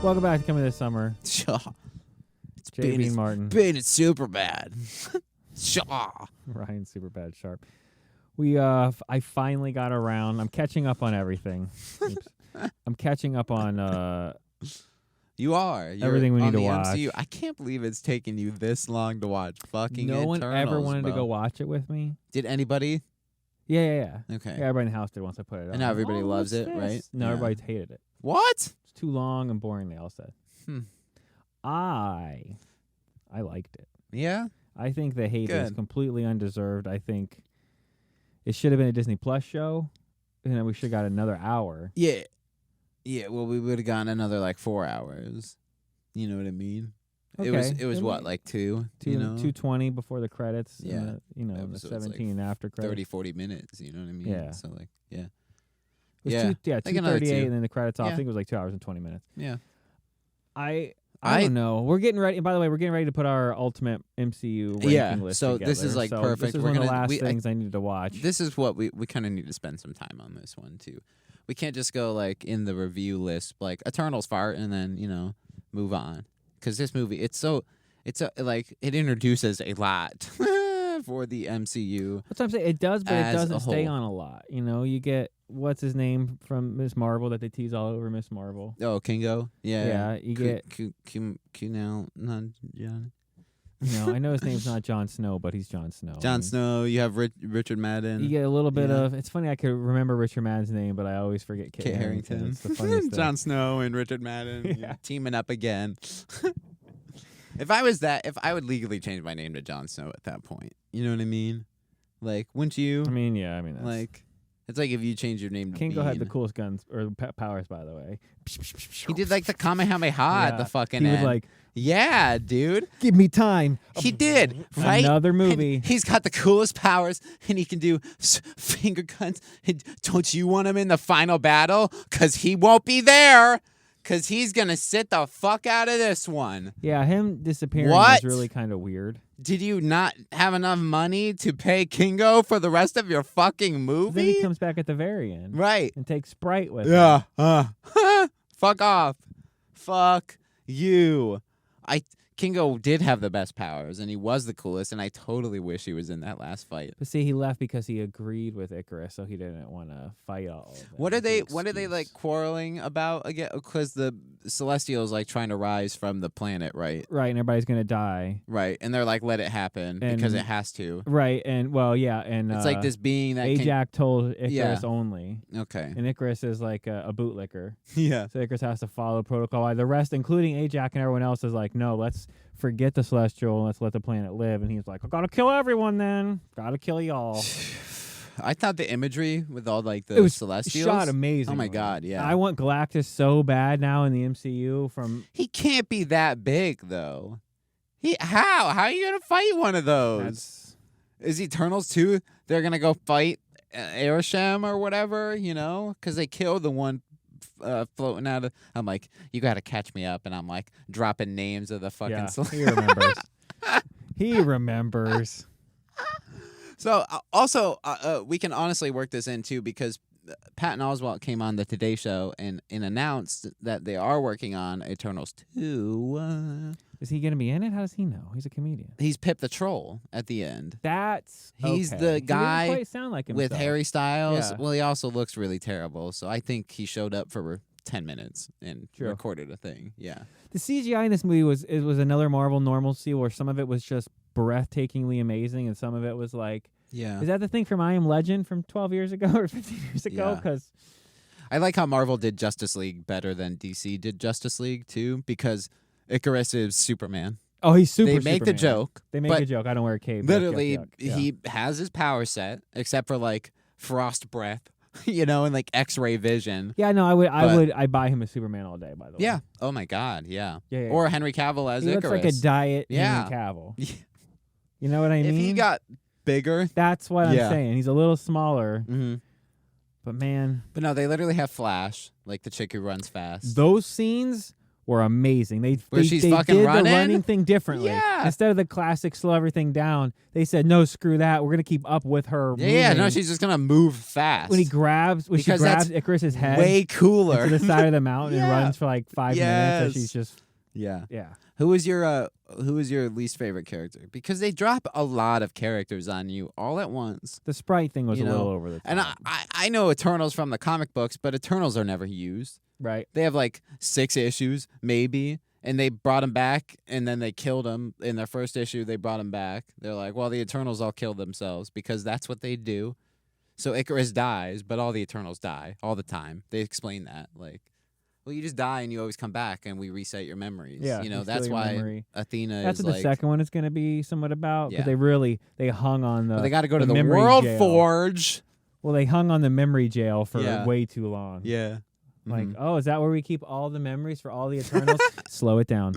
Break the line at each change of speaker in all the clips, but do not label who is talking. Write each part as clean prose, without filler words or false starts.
Welcome back to Coming This Summer.
It's
JB Martin.
Been super bad. Shaw.
Ryan Superbad Sharp. I finally got around. I'm catching up on everything. Oops. I'm catching up on
You are. You're
everything we need
on
to
the
watch.
MCU. I can't believe it's taken you this long to watch fucking
No one
Eternals,
ever wanted
bro.
to go watch it with me.
Did anybody?
Yeah.
Okay.
Yeah, everybody in the house did once I put it on.
And now everybody
Oh,
loves
what's
it,
this?
right?
No,
Yeah.
everybody hated it.
What?
It's too long and boring, they all said. I liked it.
Yeah?
I think the hate is
Good.
completely undeserved. I think it should have been a Disney Plus show, and then we should have got another hour.
Yeah. Yeah, well, we would have gotten another, 4 hours. You know what I mean? It was
Then
what,
we-
2? You know?
2:20 before the credits.
Yeah.
And the, the
Episodes, like,
17 after credits.
30, 40 minutes, you know what I mean?
Yeah.
So, yeah.
It was
Yeah.
2:38,
two.
and then the credits off.
Yeah.
I think it was 2 hours and 20 minutes.
Yeah.
I
I-
don't know. We're getting ready. By the way, we're getting ready to put our ultimate MCU ranking
Yeah,
list
so
together.
this is,
So
perfect.
This is
We're
one of the
gonna-
last things I needed to watch.
This is what we kind of need to spend some time on this one, too. We can't just go, in the review list, Eternals fart, and then, move on. Because this movie, it introduces a lot for the MCU.
That's what I'm saying. It does, but it
as a
doesn't stay
whole.
on a lot. You get what's his name from Miss Marvel that they tease all over Miss Marvel.
Oh, Kingo? Yeah.
Yeah, you get.
Kunal Nanjiani.
I know his name's not Jon Snow, but he's Jon Snow.
Jon Snow, you have Richard Madden.
You get a little bit
Yeah.
of. It's funny I could remember Richard Madden's name, but I always forget Kit Harington. It's the funniest thing.
Jon Snow and Richard Madden
Yeah.
teaming up again. If I would legally change my name to Jon Snow at that point. You know what I mean? Wouldn't you?
I mean, yeah. I mean, that's,
it's like if you change your name to
Kingo had the
Bean.
coolest guns or powers, by the way.
He did the Kamehameha at the fucking
He
end.
was
yeah, dude.
"Give me time."
He did, right?
Another
And
movie.
he's got the coolest powers, and he can do finger guns. And don't you want him in the final battle? Because he won't be there. Because he's going to sit the fuck out of this one.
Yeah, him disappearing
What?
was really kind of weird.
Did you not have enough money to pay Kingo for the rest of your fucking movie?
Then he comes back at the very end,
Right.
and takes Sprite with him.
Yeah. Fuck off. Fuck you. Kingo did have the best powers, and he was the coolest, and I totally wish he was in that last fight.
But see, he left because he agreed with Icarus, so he didn't want to fight all of them.
What are
That's the
they
excuse.
quarreling about again? Because the Celestials trying to rise from the planet, right?
Right, and everybody's gonna die.
Right, and they're let it happen because
And-
it has to.
Right, and well, yeah, and
It's this being that
Ajax told Icarus
Yeah.
only,
okay,
and Icarus is like a bootlicker,
yeah,
so Icarus has to follow protocol. While the rest, including Ajax and everyone else, is like, no, let's forget the Celestial and let's let the planet live. And he's like, I gotta kill everyone then. Gotta kill y'all.
I thought the imagery with all the
It was
Celestials
shot amazing.
Oh my God, yeah.
I want Galactus so bad now in the MCU from
He can't be that big though. How are you gonna fight one of those?
that's
Is Eternals 2? They're gonna go fight Arishem or whatever, because they killed the one floating out of. I'm like, you got to catch me up, and I'm dropping names of the fucking.
yeah, he remembers. He remembers.
So also, we can honestly work this in too because Patton Oswalt came on the Today Show and announced that they are working on Eternals 2.
Is he gonna be in it? How does he know? He's a comedian.
He's Pip the Troll at the end.
That's
He's
okay.
the
He
guy
didn't quite sound like
With
himself.
Harry Styles.
Yeah.
Well, he also looks really terrible. So I think he showed up for 10 minutes and
True.
recorded a thing. Yeah.
The CGI in this movie was another Marvel normalcy where some of it was just breathtakingly amazing and some of it was like,
Yeah.
is that the thing from I Am Legend from 12 years ago or 15 years ago?
Yeah.
Because
I like how Marvel did Justice League better than DC did Justice League too because Icarus is Superman.
he's super.
They make the
Superman.
joke.
They make
but
a joke. I don't wear a cape. but
Literally,
yuck, yuck. Yeah.
he has his power set except for frost breath, and X-ray vision.
Yeah, no, I'd buy him as Superman all day. By the way.
Yeah. Oh my God. Yeah.
Yeah.
Or Henry Cavill as
he
Icarus.
looks like a diet
Yeah.
Henry Cavill.
Yeah.
You know what I mean?
If he got bigger.
That's what
Yeah.
I'm saying. He's a little smaller,
Mm-hmm.
but man,
But no, they literally have Flash, the chick who runs fast.
those scenes were amazing.
Where
they,
she's
they
fucking
did
running?
the running thing differently.
Yeah.
Instead of the classic slow everything down, they said no, screw that. We're gonna keep up with her.
Yeah, no,
moving.
she's just gonna move fast.
When she grabs
Because
Icarus's head
way cooler.
to the side of the mountain and
Yeah.
runs for like 5 minutes,
Yes.
and she's just
Yeah.
yeah.
Who was your least favorite character? Because they drop a lot of characters on you all at once.
The sprite thing was
You
a little
know,
over the top.
And I know Eternals from the comic books, but Eternals are never used.
right.
They have like 6 issues, maybe, and they brought him back, and then they killed him in their first issue. They brought him back. They're like, well, the Eternals all killed themselves because that's what they do. So Icarus dies, but all the Eternals die all the time. They explain that, like, well, you just die and you always come back, and we reset your memories.
Yeah,
you know
you steal
that's
your
why
memory.
Athena
That's
is
what
like.
the second one is going to be somewhat about.
Yeah.
Because they hung on the.
Well, they got to go to the
memory
World
jail.
Forge.
Well, they hung on the memory jail for
Yeah.
way too long.
Yeah.
Like,
Mhm.
oh, is that where we keep all the memories for all the Eternals? Slow it down.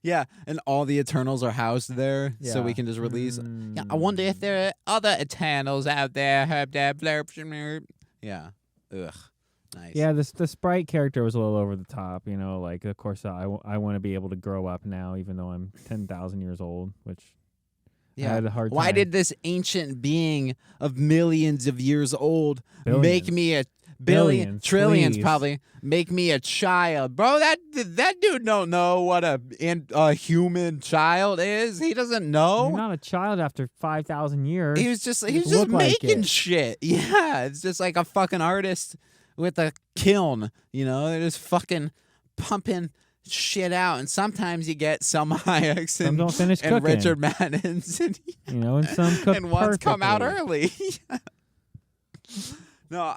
Yeah, and all the Eternals are housed there, so we
Yeah.
can just release. Yeah, I wonder if there are other Eternals out there. Yeah. Ugh. Nice.
Yeah, the sprite character was a little over the top. You know, like of course I want to be able to grow up now, even though I'm 10,000 years old, which I had a hard time.
Why did this ancient being of millions of years old make
Billions.
me a
Billions,
trillions
please.
probably make me a child, bro? That dude don't know what a human child is. He doesn't know.
You're not a child after 5,000 years.
He was just
You look like
making
it.
shit. Yeah, it's just like a fucking artist with a kiln. You know, they're just fucking pumping shit out, and sometimes you get Selma Hayek
Some
and,
don't finish
and
cooking.
Richard Maddens, and,
You know, and some cook
and ones come out
perfectly.
early. No,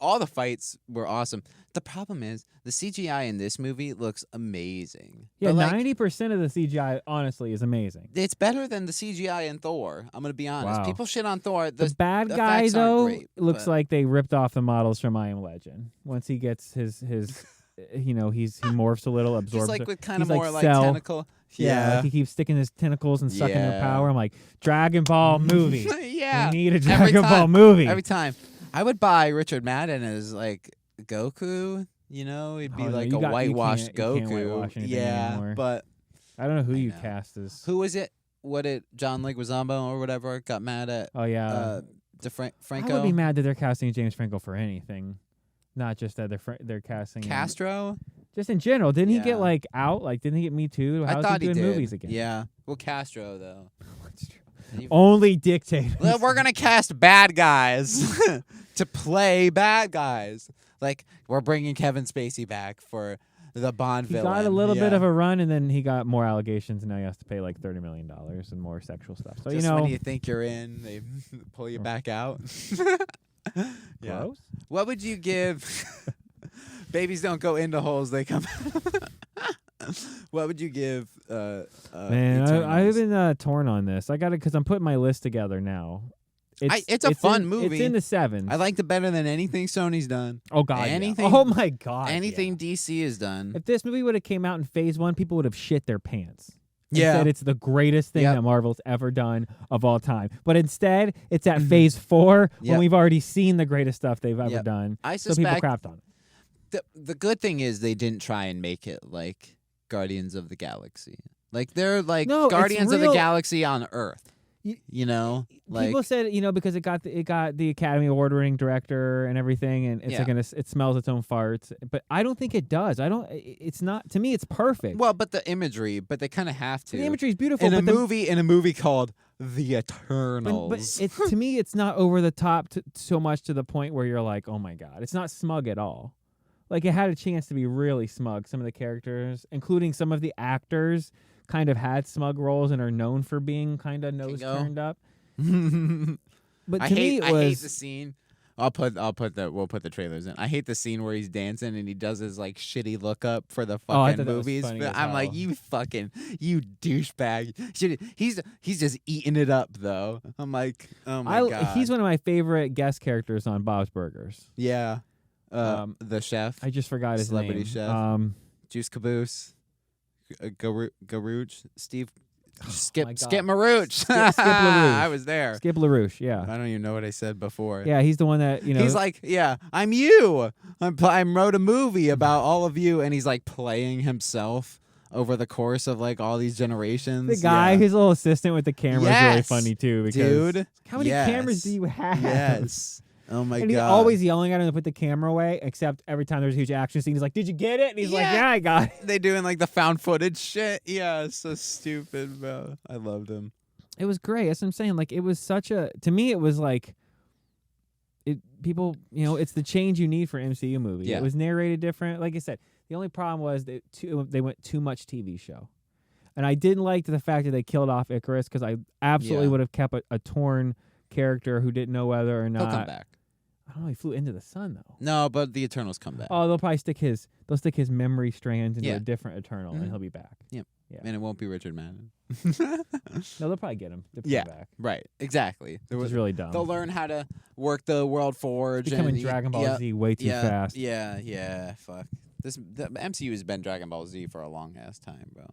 all the fights were awesome. The problem is the CGI in this movie looks amazing.
Yeah,
But, like,
90% of the CGI honestly is amazing.
it's better than the CGI in Thor. I'm gonna be honest.
Wow.
People shit on Thor.
The bad
the
guy
effects aren't
though
great,
looks
but-
like they ripped off the models from I Am Legend. Once he gets his you know, he morphs a little, absorbs
just like
it.
with kind of
He's
more like
Cell.
tentacle.
Yeah, like he keeps sticking his tentacles and sucking their
Yeah.
power. I'm like, Dragon Ball movie.
Yeah.
We need a
Every
Dragon Ball
time.
movie.
Every time. I would buy Richard Madden as like Goku. You know, he'd be
Oh, no,
like
you
a
got- you
whitewashed
can't- you
Goku.
can't whitewash anything
Yeah,
anymore.
but
I don't know who
I
you
know.
cast as.
who was it? What did John Leguizamo or whatever got mad at?
Oh yeah,
DeFranco.
I would be mad that they're casting James Franco for anything, not just that they're casting him.
Castro.
Just in general. Didn't he
Yeah.
get like out? Like, didn't he get Me Too? How's
I thought
he doing
did.
movies again?
Yeah. Well, Castro though.
That's true.
You-
Only dictators.
Well, we're gonna cast bad guys to play bad guys. Like we're bringing Kevin Spacey back for the Bond
He
villain.
got a little bit
Yeah.
of a run, and then he got more allegations, and now he has to pay like $30 million and more sexual stuff. So
Just
you know,
when you think you're in, they pull you back out. Yeah.
gross.
What would you give? Babies don't go into holes; they come. What would you give?
Man, I've
Eternals?
been torn on this. I got it because I'm putting my list together now.
It's a fun
It's
movie.
in the sevens.
I liked it better than anything Sony's done.
Oh God, yeah.
anything-
Oh my God,
Anything
yeah.
DC has done.
If this movie would have came out in phase 1, people would have shit their pants.
Yeah.
Said it's the greatest thing
Yep.
that Marvel's ever done of all time. But instead, it's at phase 4 when
Yep.
we've already seen the greatest stuff they've ever
Yep.
done.
I
So people
suspect
crapped on it.
the good thing is they didn't try and make it like Guardians of the Galaxy. Like they're like
No, it's
Guardians of the
real-
Galaxy on Earth.
Y-
You know, like
People said, you know, because it got the Academy Award-winning director and everything, and it's
Yeah.
like it smells its own farts. But I don't think it does. It's not. To me, it's perfect.
well, but the imagery, but they kind of have to.
the imagery is beautiful.
in a
but the-
movie called The
But
Eternals.
it, to me, it's not over the top so much to the point where you're like, oh my God. It's not smug at all. Like, it had a chance to be really smug. Some of the characters, including some of the actors, kind of had smug roles and are known for being kind of nose
go.
turned up.
I
But to me,
hate
it
I
was.
hate the scene. We'll put the trailers in. I hate the scene where he's dancing and he does his like shitty look up for the
Oh, I
fucking
thought that was
movies.
funny
But
as
I'm like,
hell.
you douchebag. He's just eating it up though. I'm like, oh my god.
He's one of my favorite guest characters on Bob's Burgers.
Yeah. The chef,
I just forgot his
Celebrity
name.
chef. Juice Caboose, Garouche, Steve. Skip
my God.
Marooch.
Skip LaRouche.
I was there.
Skip LaRouche, yeah.
I don't even know what I said before.
Yeah, he's the one that,
He's like, yeah, I'm you. I wrote a movie about all of you, and he's like playing himself over the course of like all these generations.
the guy,
yeah.
his little assistant with the camera is really
Yes,
funny too. Because
dude.
how many cameras do you have?
Yes. Oh my
And
god.
he's always yelling at him to put the camera away, except every time there's a huge action scene, he's like, "Did you get it?" And he's like,
Yeah.
"Yeah, I got it."
They doing like the found footage shit. Yeah, it's so stupid, bro. I loved him.
It was great. That's what I'm saying. Like, it was such a, to me, it was like, people, it's the change you need for MCU movie.
Yeah.
It was narrated different. Like I said, the only problem was that they went too much TV show. And I didn't like the fact that they killed off Icarus, because I absolutely
Yeah.
would have kept a torn character who didn't know whether or not.
He'll come back.
I don't know. He flew into the sun though.
No, but the Eternals come back.
Oh, they'll probably stick his memory strands into
Yeah.
a different Eternal, and
Mhm.
he'll be back.
And it won't be Richard Madden.
No, they'll probably get him. They'll put
Yeah.
him back.
Right. Exactly.
Which is really dumb.
They'll learn how to work the World Forge.
Becoming
and
Dragon Ball
yeah,
Z way too
yeah,
fast.
Yeah. Fuck. The MCU has been Dragon Ball Z for a long ass time, bro.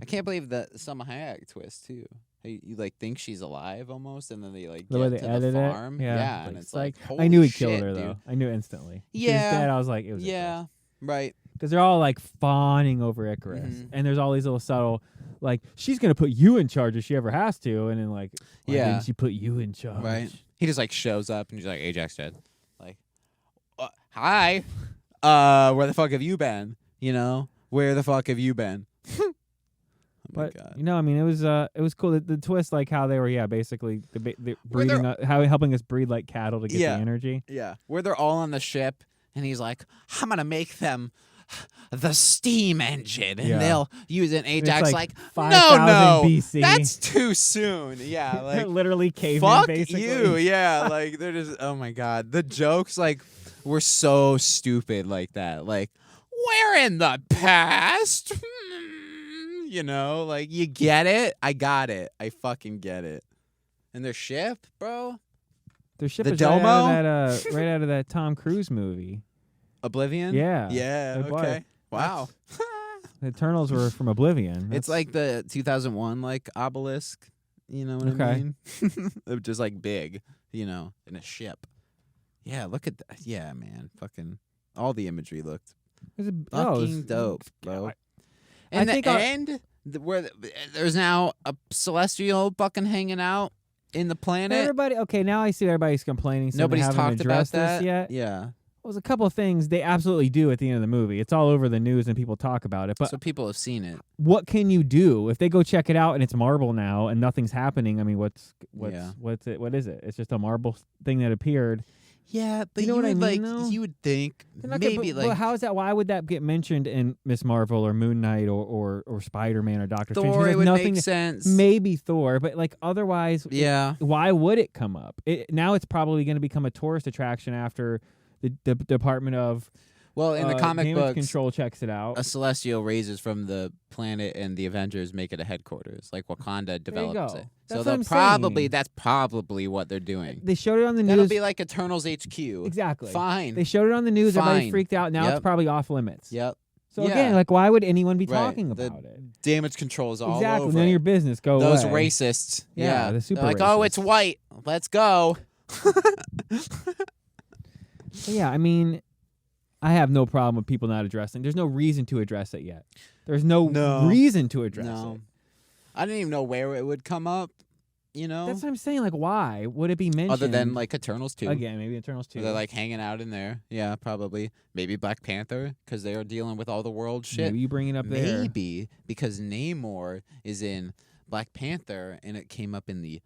I can't believe the Salma Hayek twist too. You like think she's alive almost, and then they like
The way
get
they
to
edit
the
it,
farm.
yeah,
and
it's
it's like
I
holy
knew he
shit,
killed her
dude.
though. I knew instantly. She
Yeah.
was dead. I was like, it was
Yeah. Right.
because they're all like fawning over Icarus,
Mhm.
and there's all these little subtle, like, she's gonna put you in charge if she ever has to, and then like, why
Yeah.
didn't she put you in charge?
Right. He just like shows up and he's like, Ajax dead. Like, hi. Where the fuck have you been? Where the fuck have you been? Oh my
But
god.
I mean, it was cool. The twist, like how they were, basically the
Where they're-
breeding, how helping us breed like cattle to get
Yeah.
the energy.
Yeah. Where they're all on the ship and he's like, I'm gonna make them the steam engine and
Yeah.
they'll use it. And
And it's
Ajax
like
like,
5,000
no,
BC.
that's too soon. Yeah, like
literally cavemen,
fuck
basically.
you. Yeah, like they're just oh my god. The jokes like were so stupid like that. Like, we're in the past. Like you get it? I got it. I fucking get it. And their ship, bro?
Their ship
The
is right out
Domo?
of that, right out of that Tom Cruise movie.
Oblivion?
Yeah.
Yeah,
It was.
okay. Wow.
The Eternals were from Oblivion.
It's like the 2001 like obelisk, you know what I
Okay.
mean? It was just like big, in a ship. Yeah, look at that. Yeah, man. Fucking all the imagery looked fucking dope, bro. And
I think
where there's now a celestial fucking hanging out in the planet.
everybody. Okay, now I see everybody's complaining. So
Nobody's
haven't
talked about
addressed
that
this yet.
Yeah.
Well, there's a couple of things they absolutely do at the end of the movie. It's all over the news and people talk about it. But
So people have seen it.
what can you do if they go check it out and it's Marvel now and nothing's happening? I mean, what's
Yeah.
what's it? What is it? It's just a Marvel thing that appeared.
Yeah, but
You know what I
would,
mean,
like
though?
you would think
They're not gonna
maybe
put-
like
how is that? Why would that get mentioned in Miss Marvel or Moon Knight or Spider-Man or Doctor Strange?
Thor
It
it
has
would
nothing
make
to-
sense.
Maybe Thor, but like otherwise,
Yeah.
why would it come up? Now it's probably going to become a tourist attraction after the Department of
Well, in the comic
Damage
books,
Control checks it out.
a celestial raises from the planet and the Avengers make it a headquarters. Like Wakanda develops
go.
it.
That's
So
what I'm
that's probably what they're doing.
They showed it on the
That'll
news.
be like Eternals HQ.
Exactly.
Fine.
They showed it on the news. Everybody
Fine.
freaked out. Now
Yep.
it's probably off limits.
Yep.
So
Yeah.
again, like, why would anyone be
Right.
talking
The
about it?
Damage control is all
Exactly.
over
None of
it.
your business. Go
Those
away.
racists.
Yeah,
Yeah.
the super
They're like, oh, it's
racists.
white. Let's go.
So yeah, I mean, I have no problem with people not addressing. There's no reason to address it yet. There's no,
No.
reason to address
No.
it.
I didn't even know where it would come up,
That's what I'm saying. Like, why would it be mentioned?
Other than like Eternals 2.
again, maybe Eternals 2.
They're like hanging out in there. Yeah, probably. Maybe Black Panther because they are dealing with all the world shit.
Maybe you bring it up there.
Maybe because Namor is in Black Panther and it came up in the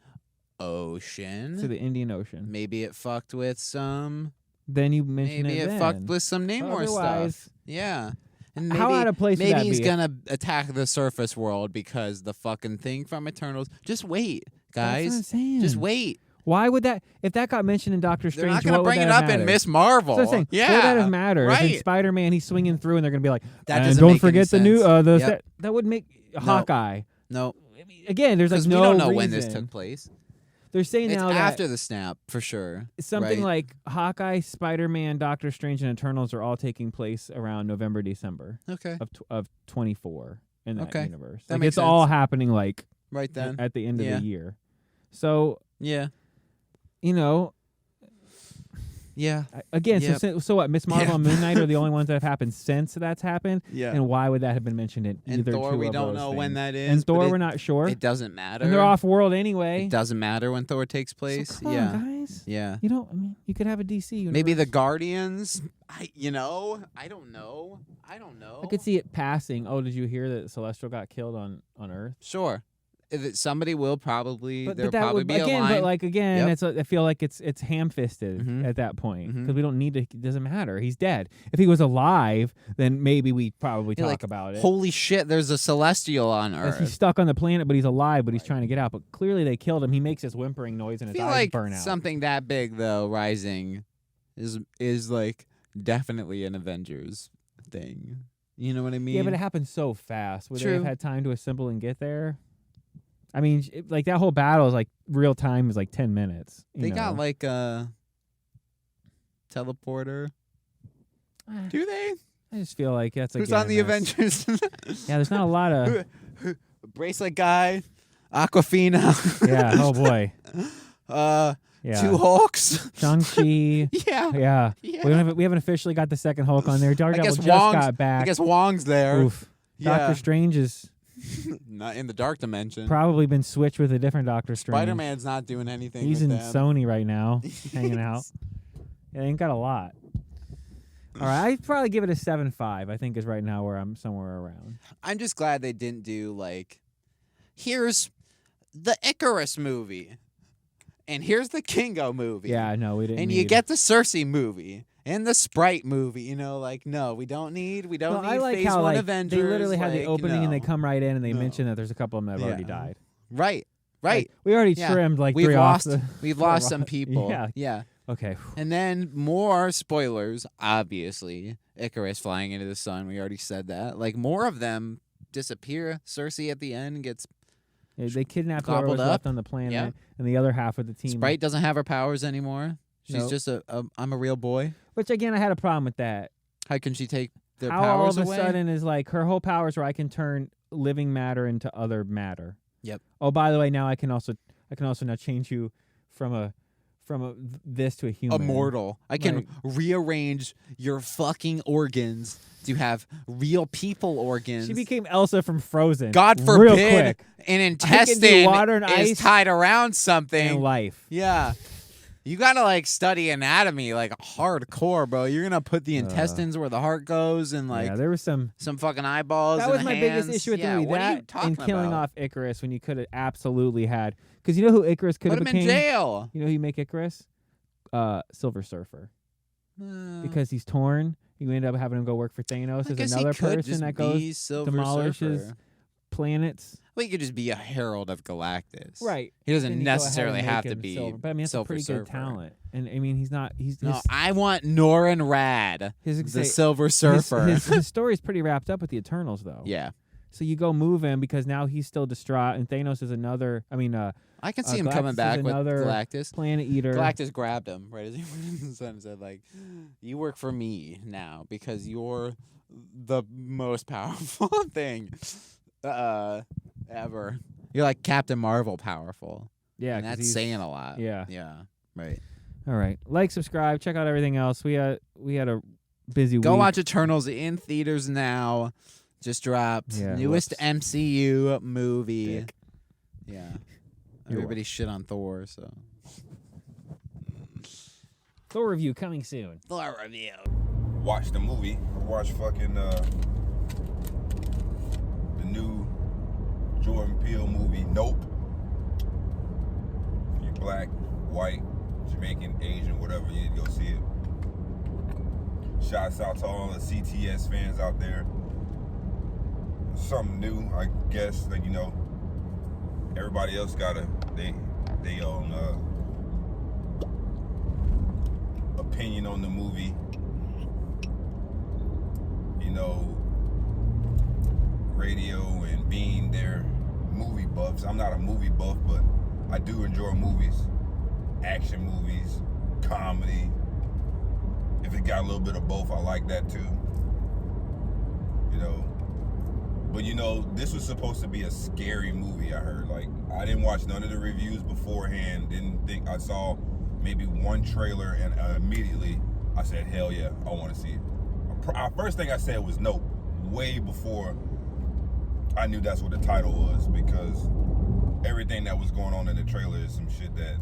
ocean.
To the Indian Ocean.
Maybe it fucked with some.
Then you mention
Maybe
it
it
then.
fucked with some Namor
Otherwise,
stuff. Yeah. And maybe,
how out of place would
maybe
that
he's
be?
gonna attack the surface world because the fucking thing from Eternals. Just wait,
That's what I'm
guys.
saying.
Just wait.
Why would that? If that got mentioned in Doctor
They're
Strange,
not gonna
what would
bring it
that have
up in
mattered?
Miss Marvel.
So I'm saying,
yeah.
what would that have mattered? If
Right.
in Spider-Man he's swinging through, and they're gonna be like,
That
and
doesn't
don't
make any
forget the new
sense. Yep.
that would make Hawkeye.
No,
Again, there's like
because
no
we don't know
reason.
when this took place.
They're saying
It's
now
after
that
the snap for sure.
something
right?
like Hawkeye, Spider-Man, Doctor Strange, and Eternals are all taking place around November, December
Okay.
of 24 in that
Okay.
universe.
That
Like
makes
it's all
sense.
happening like
right then.
at the end of
Yeah.
the year. So,
Yeah.
you know,
Yeah.
again,
Yep.
so what? Miss Marvel
Yeah.
and Moon Knight are the only ones that have happened since that's happened.
Yeah.
And why would that have been mentioned in
And
either
Thor,
two
we
of
don't
those
know when
things?
that is.
And
but
Thor, we're not sure.
It doesn't matter.
And they're off world anyway.
It doesn't matter when Thor takes
So
place.
come
yeah.
on, guys.
Yeah.
You don't. I mean, you could have a DC universe.
Maybe the Guardians. I don't know.
I could see it passing. Oh, did you hear that Celestial got killed on Earth?
Sure. Somebody will probably.
But
There'll
that
probably
would
be a
again.
line.
But like again,
Yep.
I feel like it's ham-fisted
Mhm.
at that point because
Mhm.
we don't need to. It doesn't matter. He's dead. If he was alive, then maybe we probably
You're
talk
like,
about it.
Holy shit! There's a Celestial on
'Cause
Earth.
he's stuck on the planet, but he's alive, but he's trying to get out. But clearly they killed him. He makes this whimpering noise and
I
his
feel
eyes
like
burn out.
something that big though, rising, is like definitely an Avengers thing. You know what I mean?
Yeah, but it happened so fast. Would they
True.
have had time to assemble and get there? I mean, like that whole battle is like real time is like 10 minutes.
They got like a teleporter. Do they?
I just feel like that's
Who's
again,
on the
that's-
Avengers?
Yeah, there's not a lot of.
Bracelet guy, Aquafina.
Yeah. Oh boy. Yeah.
2 Hulks.
Shang-Chi.
Yeah.
Yeah.
Yeah.
We haven't officially got the second Hulk on there. Daredevil
guess
just
Wong's-
got back.
I guess Wong's there.
Oof.
Yeah.
Doctor Strange has
Not in the dark dimension.
probably been switched with a different Doctor Strange.
Spider-Man's not doing anything.
He's
with
in
them.
Sony right now, hanging out. Yeah, they ain't got a lot. All right, I'd probably give it a 7.5. I think is right now where I'm somewhere around.
I'm just glad they didn't do like, here's the Icarus movie, and here's the Kingo movie.
Yeah, no, we didn't.
and
need
you get the Cersei movie and the Sprite movie. You know, like no, we don't need.
No, I like
Phase
how
1
like
Avengers.
they literally have the
like,
opening and they
no.
come right in and they
No.
mention that there's a couple of them that have already
Yeah.
died.
Right.
Like, we already
Yeah.
trimmed like
We've
3
lost.
off the.
We've lost some people.
Yeah.
Yeah.
Okay.
And then more spoilers, obviously. Icarus flying into the sun. We already said that. Like more of them disappear. Cersei at the end gets.
They kidnapped whoever
Gobbled
was
up.
left on the planet,
Yeah.
and the other half of the team.
Sprite doesn't have her powers anymore. She's
Nope.
just I'm a real boy.
Which again, I had a problem with that.
How can she take their
How all
powers
of a
away?
sudden is like her whole powers where I can turn living matter into other matter.
Yep.
Oh, by the way, now I can also now change you from this to a human.
Immortal. I can
Like-
rearrange your fucking organs to have real people organs.
She became Elsa from Frozen.
God
real
forbid
quick.
an
do
intestine
water and
is
ice
tied around
in
something.
life.
Yeah. You gotta like study anatomy like hardcore, bro. You're gonna put the intestines where the heart goes and like
yeah, there was some.
some fucking eyeballs.
That
and
was my
hands.
biggest issue with
yeah,
the movie.
what are you
That
talking
and killing
about?
off Icarus when you could have absolutely had. Because you know who Icarus could
Put
have
him in
became?
jail.
You know who you make Icarus? Silver Surfer.
Uh,
Because he's torn. You end up having him go work for Thanos
I
as
guess
another
he could
person
just
that goes
be Silver
demolishes
Surfer.
planets.
Well, he could just be a herald of Galactus.
Right.
He doesn't
Then you go ahead
necessarily
and
have
make
to
him
be
silver. But I mean, that's a
Silver
pretty
Surfer.
good talent. And I mean, he's not. He's
No, I want Norin Rad, the Silver Surfer.
His story is pretty wrapped up with the Eternals, though.
yeah,
So you go move him because now he's still distraught, and Thanos is another. I mean,
I can see him
Galactus
coming
is
back with
another
Galactus.
Planet Eater.
Galactus grabbed him right as he went in the sun and said, "Like, you work for me now because you're the most powerful thing ever. You're like Captain Marvel powerful.
Yeah,
and
'cause
that's
he's-
saying a lot.
Yeah.
yeah, right.
All right, like, subscribe, check out everything else. We had a busy
Go
week.
watch Eternals in theaters now. Just dropped
Yeah,
newest
whoops.
MCU movie.
Dick.
Yeah,
You're
everybody shit on Thor, so
Thor review coming soon.
Thor review.
Watch the movie. Watch fucking the new Jordan Peele movie, Nope. You're black, white, Jamaican, Asian, whatever, you need to go see it. Shouts out to all the CTS fans out there. Something new, I guess. Like, you know, everybody else got they own opinion on the movie. You know, Radio and Bean, they're movie buffs. I'm not a movie buff, but I do enjoy movies. Action movies, comedy. If it got a little bit of both, I like that too. You know, But you know, this was supposed to be a scary movie. I heard. Like, I didn't watch none of the reviews beforehand. Didn't think I saw maybe one trailer, and immediately I said, "Hell yeah, I want to see it." First thing I said was nope. Way before I knew that's what the title was, because everything that was going on in the trailer is some shit that